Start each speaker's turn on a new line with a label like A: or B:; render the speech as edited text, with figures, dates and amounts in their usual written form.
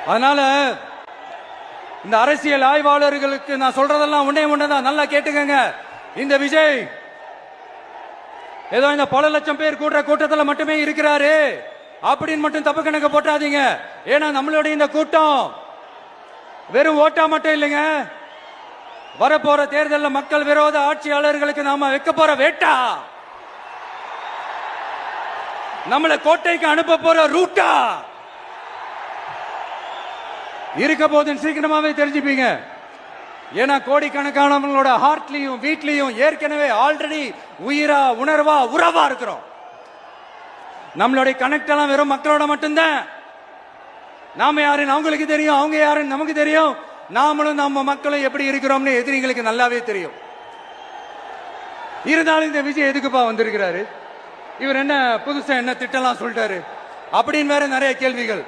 A: அதனால இந்த அரசியல் ஆய்வாளர்களுக்கு நான் சொல்றதெல்லாம் ஒன்னேதான், நல்லா கேட்டுக்கங்க. இந்த விஜய் ஏதோ இந்த பல லட்சம் பேர் கூட்டுற கூட்டத்தில் மட்டுமே இருக்கிறாரு அப்படின்னு மட்டும் தப்பு கணக்கு போட்டாதீங்க. ஏன்னா நம்மளுடைய இந்த கூட்டம் வெறும் ஓட்டா மட்டும் இல்லைங்க, வரப்போற தேர்தலில் மக்கள் விரோத ஆட்சியாளர்களுக்கு நாம வைக்க போற வேட்டா, நம்மளை கோட்டைக்கு அனுப்ப போற ரூட்டா இருக்க போதுன்னு சீக்கிரமாவே தெரிஞ்சுப்பீங்க. ஏன்னா கோடிக்கணக்கானவங்களோட ஹார்ட்லயும் வீட்லயும் ஏற்கனவே ஆல்ரெடி உயிரா உணர்வா உறவா இருக்கிறோம். நம்மளுடைய கனெக்ட் எல்லாம் வெறும் மக்களோட மட்டும்தான். நாம யாருன்னு அவங்களுக்கு தெரியும், அவங்க யாருன்னு நமக்கு தெரியும். நாமளும் நம்ம மக்களும் எப்படி இருக்கிறோம்னு எதிரிகளுக்கு நல்லாவே தெரியும். இருந்தாலும் இந்த விஜய் எதுக்குப்பா வந்திருக்கிறாரு, இவர் என்ன புதுசா என்ன திட்டம்லாம் சொல்லிட்டாரு அப்படின்னு வேற நிறைய கேள்விகள்.